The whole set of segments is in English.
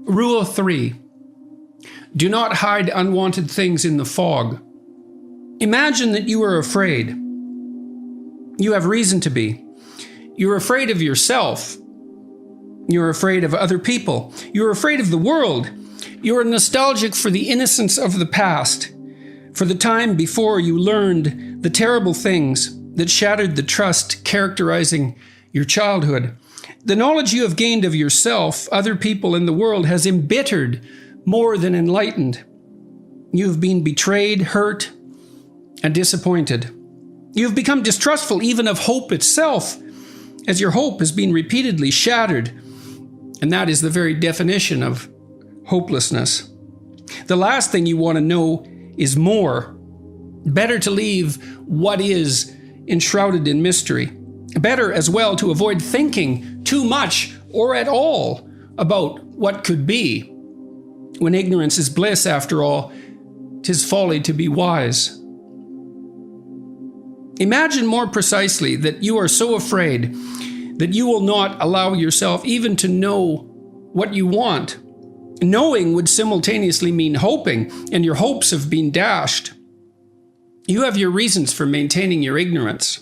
Rule 3. Do not hide unwanted things in the fog. Imagine that you are afraid. You have reason to be. You're afraid of yourself. You're afraid of other people. You're afraid of the world. You're nostalgic for the innocence of the past, for the time before you learned the terrible things that shattered the trust characterizing your childhood. The knowledge you have gained of yourself, other people, and the world has embittered more than enlightened. You have been betrayed, hurt, and disappointed. You have become distrustful even of hope itself, as your hope has been repeatedly shattered, and that is the very definition of hopelessness. The last thing you want to know is more. Better to leave what is enshrouded in mystery. Better as well to avoid thinking too much or at all about what could be. When ignorance is bliss, after all, 'tis folly to be wise. Imagine more precisely that you are so afraid that you will not allow yourself even to know what you want. Knowing would simultaneously mean hoping, and your hopes have been dashed. You have your reasons for maintaining your ignorance.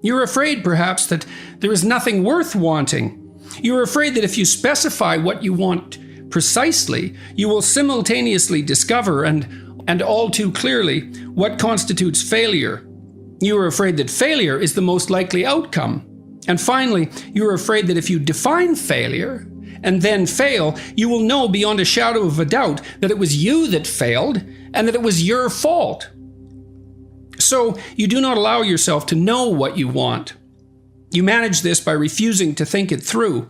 You're afraid, perhaps, that there is nothing worth wanting. You're afraid that if you specify what you want precisely, you will simultaneously discover, and all too clearly, what constitutes failure. You are afraid that failure is the most likely outcome. And finally, you are afraid that if you define failure and then fail, you will know beyond a shadow of a doubt that it was you that failed and that it was your fault. So you do not allow yourself to know what you want. You manage this by refusing to think it through.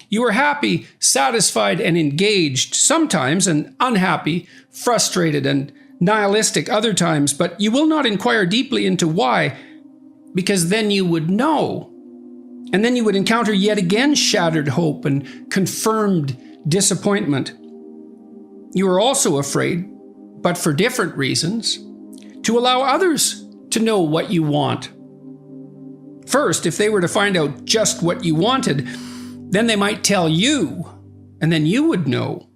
You are happy, satisfied, and engaged sometimes, and unhappy, frustrated, and nihilistic other times, but you will not inquire deeply into why, because then you would know. And then you would encounter yet again shattered hope and confirmed disappointment. You are also afraid, but for different reasons, to allow others to know what you want. First, if they were to find out just what you wanted, then they might tell you, and then you would know,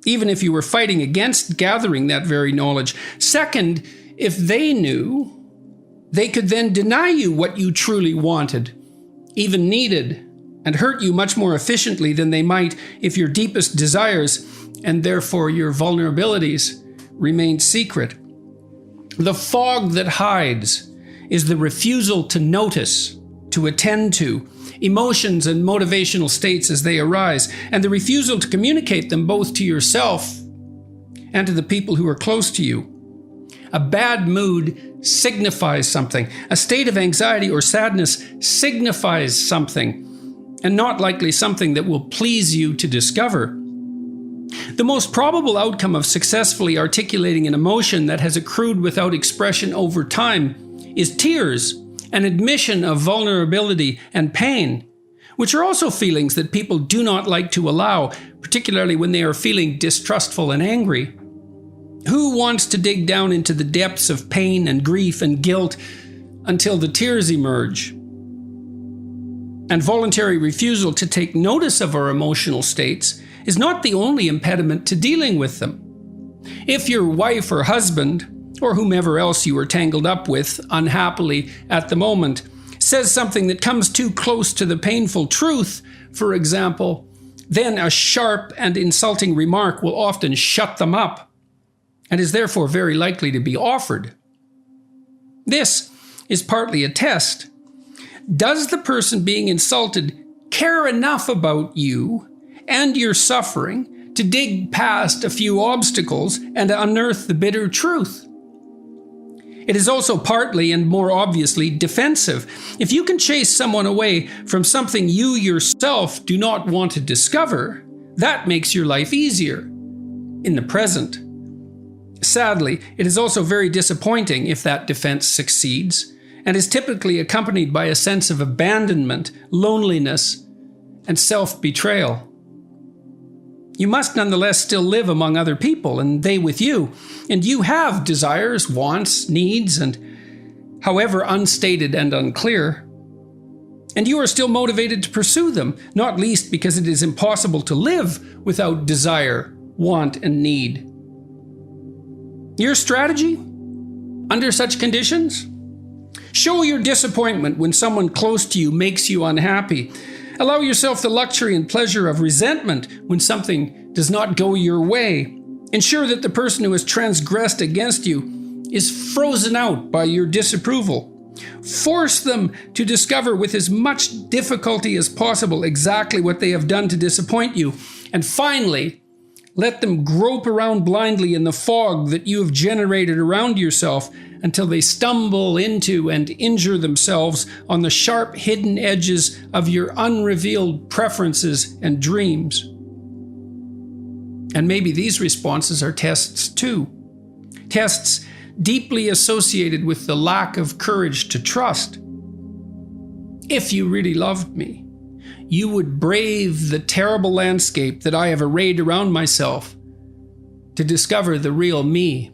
even if you were fighting against gathering that very knowledge. Second, if they knew, they could then deny you what you truly wanted, even needed, and hurt you much more efficiently than they might if your deepest desires, and therefore your vulnerabilities, remained secret. The fog that hides is the refusal to notice, to attend to, emotions and motivational states as they arise, and the refusal to communicate them both to yourself and to the people who are close to you. A bad mood signifies something. A state of anxiety or sadness signifies something, and not likely something that will please you to discover. The most probable outcome of successfully articulating an emotion that has accrued without expression over time is tears, an admission of vulnerability and pain, which are also feelings that people do not like to allow, particularly when they are feeling distrustful and angry. Who wants to dig down into the depths of pain and grief and guilt until the tears emerge? And voluntary refusal to take notice of our emotional states is not the only impediment to dealing with them. If your wife or husband, or whomever else you are tangled up with unhappily at the moment, says something that comes too close to the painful truth, for example, then a sharp and insulting remark will often shut them up, and is therefore very likely to be offered. This is partly a test. Does the person being insulted care enough about you and your suffering to dig past a few obstacles and unearth the bitter truth? It is also partly and more obviously defensive. If you can chase someone away from something you yourself do not want to discover, that makes your life easier in the present. Sadly, it is also very disappointing if that defense succeeds, and is typically accompanied by a sense of abandonment, loneliness, and self-betrayal. You must nonetheless still live among other people, and they with you, and you have desires, wants, needs, and however unstated and unclear. And you are still motivated to pursue them, not least because it is impossible to live without desire, want, and need. Your strategy under such conditions? Show your disappointment when someone close to you makes you unhappy. Allow yourself the luxury and pleasure of resentment when something does not go your way. Ensure that the person who has transgressed against you is frozen out by your disapproval. Force them to discover with as much difficulty as possible exactly what they have done to disappoint you. And finally, let them grope around blindly in the fog that you have generated around yourself until they stumble into and injure themselves on the sharp hidden edges of your unrevealed preferences and dreams. And maybe these responses are tests too. Tests deeply associated with the lack of courage to trust. If you really loved me, you would brave the terrible landscape that I have arrayed around myself to discover the real me.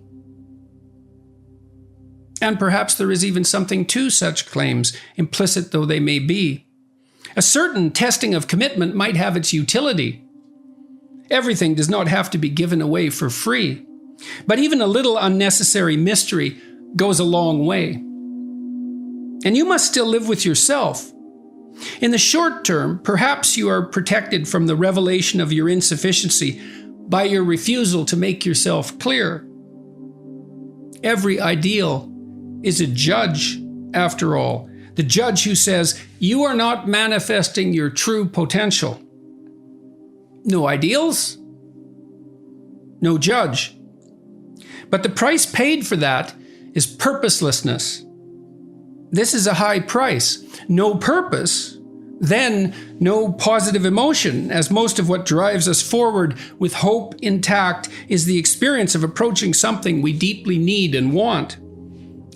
And perhaps there is even something to such claims, implicit though they may be. A certain testing of commitment might have its utility. Everything does not have to be given away for free, but even a little unnecessary mystery goes a long way. And you must still live with yourself. In the short term, perhaps you are protected from the revelation of your insufficiency by your refusal to make yourself clear. Every ideal is a judge, after all, the judge who says you are not manifesting your true potential. No ideals, no judge. But the price paid for that is purposelessness. This is a high price. No purpose, then no positive emotion, as most of what drives us forward with hope intact is the experience of approaching something we deeply need and want.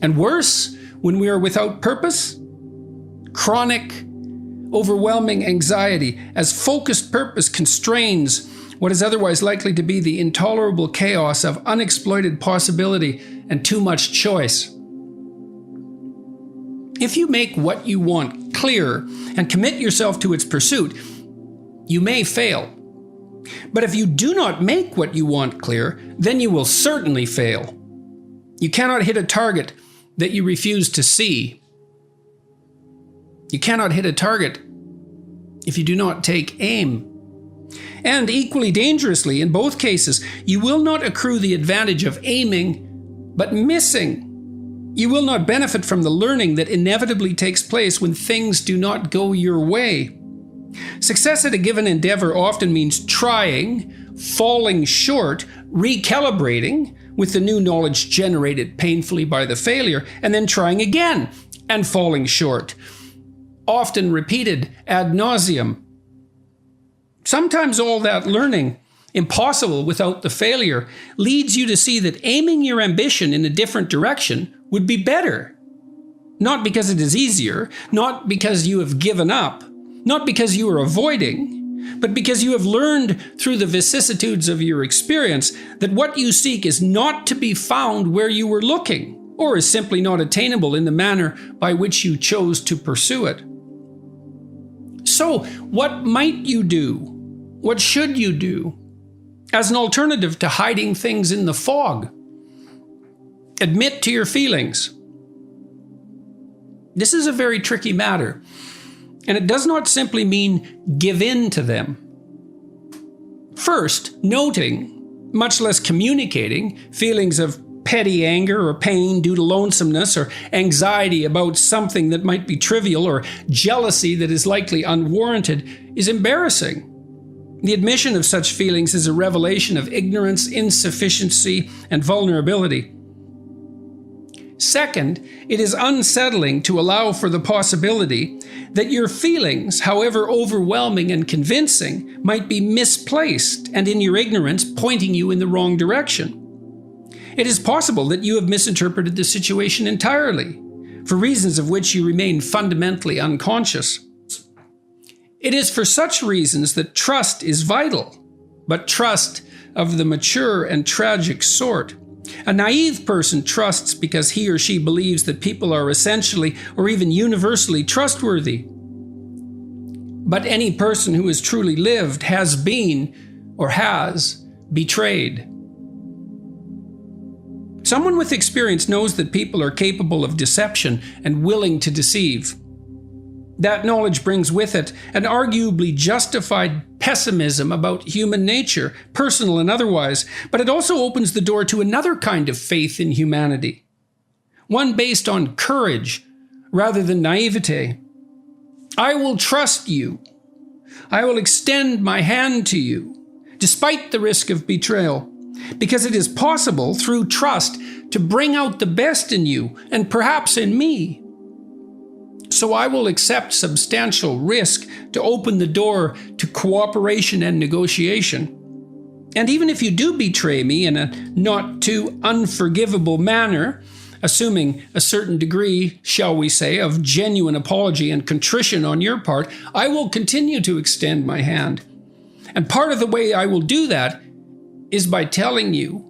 And worse, when we are without purpose, chronic, overwhelming anxiety, as focused purpose constrains what is otherwise likely to be the intolerable chaos of unexploited possibility and too much choice. If you make what you want clear and commit yourself to its pursuit, you may fail. But if you do not make what you want clear, then you will certainly fail. You cannot hit a target that you refuse to see. You cannot hit a target if you do not take aim. And equally dangerously, in both cases, you will not accrue the advantage of aiming, but missing. You will not benefit from the learning that inevitably takes place when things do not go your way. Success at a given endeavor often means trying, falling short, recalibrating with the new knowledge generated painfully by the failure, and then trying again and falling short, often repeated ad nauseum. Sometimes all that learning, impossible without the failure, leads you to see that aiming your ambition in a different direction would be better. Not because it is easier, not because you have given up, not because you are avoiding, but because you have learned through the vicissitudes of your experience that what you seek is not to be found where you were looking, or is simply not attainable in the manner by which you chose to pursue it. So, what might you do? What should you do as an alternative to hiding things in the fog? Admit to your feelings. This is a very tricky matter, and it does not simply mean give in to them. First, noting, much less communicating, feelings of petty anger or pain due to lonesomeness or anxiety about something that might be trivial or jealousy that is likely unwarranted is embarrassing. The admission of such feelings is a revelation of ignorance, insufficiency, and vulnerability. Second, it is unsettling to allow for the possibility that your feelings, however overwhelming and convincing, might be misplaced and in your ignorance pointing you in the wrong direction. It is possible that you have misinterpreted the situation entirely, for reasons of which you remain fundamentally unconscious. It is for such reasons that trust is vital, but trust of the mature and tragic sort. A naive person trusts because he or she believes that people are essentially or even universally trustworthy. but any person who has truly lived has been or has betrayed. Someone with experience knows that people are capable of deception and willing to deceive. That knowledge brings with it an arguably justified pessimism about human nature, personal and otherwise, but it also opens the door to another kind of faith in humanity, one based on courage rather than naivete. I will trust you. I will extend my hand to you, despite the risk of betrayal, because it is possible, through trust, to bring out the best in you and perhaps in me. So I will accept substantial risk to open the door to cooperation and negotiation. And even if you do betray me in a not too unforgivable manner, assuming a certain degree, shall we say, of genuine apology and contrition on your part, I will continue to extend my hand. And part of the way I will do that is by telling you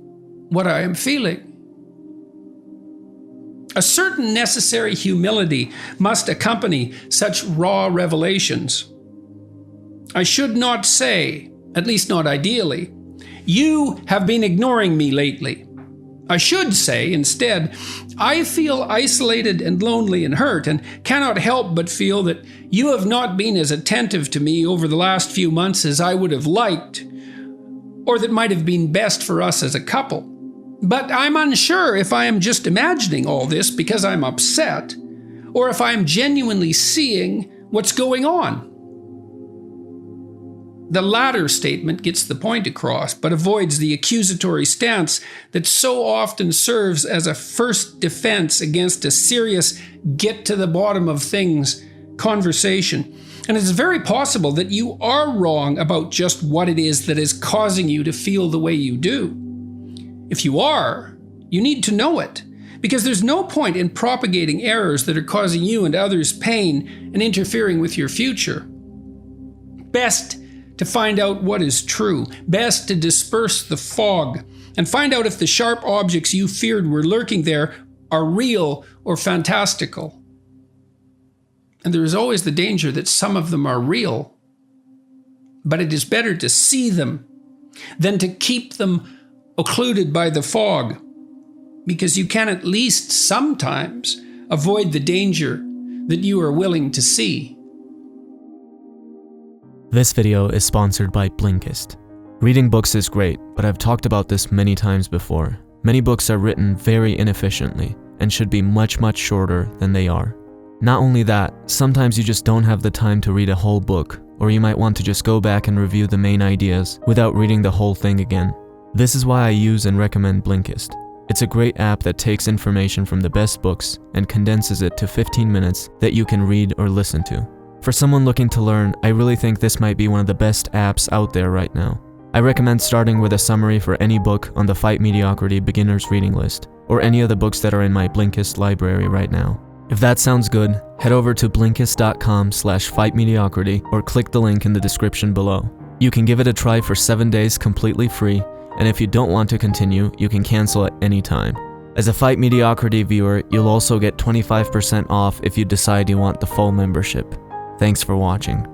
what I am feeling. A certain necessary humility must accompany such raw revelations. I should not say, at least not ideally, you have been ignoring me lately. I should say, instead, I feel isolated and lonely and hurt, and cannot help but feel that you have not been as attentive to me over the last few months as I would have liked, or that might have been best for us as a couple. But I'm unsure if I am just imagining all this because I'm upset, or if I'm genuinely seeing what's going on. The latter statement gets the point across, but avoids the accusatory stance that so often serves as a first defense against a serious get-to-the-bottom-of-things conversation. And it's very possible that you are wrong about just what it is that is causing you to feel the way you do. If you are, you need to know it, because there's no point in propagating errors that are causing you and others pain and interfering with your future. Best to find out what is true, best to disperse the fog, and find out if the sharp objects you feared were lurking there are real or fantastical. And there is always the danger that some of them are real, but it is better to see them than to keep them occluded by the fog, because you can at least sometimes avoid the danger that you are willing to see. This video is sponsored by Blinkist. Reading books is great, but I've talked about this many times before. Many books are written very inefficiently and should be much shorter than they are. Not only that, sometimes you just don't have the time to read a whole book, or you might want to just go back and review the main ideas without reading the whole thing again. This is why I use and recommend Blinkist. It's a great app that takes information from the best books and condenses it to 15 minutes that you can read or listen to. For someone looking to learn, I really think this might be one of the best apps out there right now. I recommend starting with a summary for any book on the Fight Mediocrity beginner's reading list, or any of the books that are in my Blinkist library right now. If that sounds good, head over to blinkist.com/fightmediocrity or click the link in the description below. You can give it a try for 7 days completely free, and if you don't want to continue, you can cancel at any time. As a Fight Mediocrity viewer, you'll also get 25% off if you decide you want the full membership. Thanks for watching.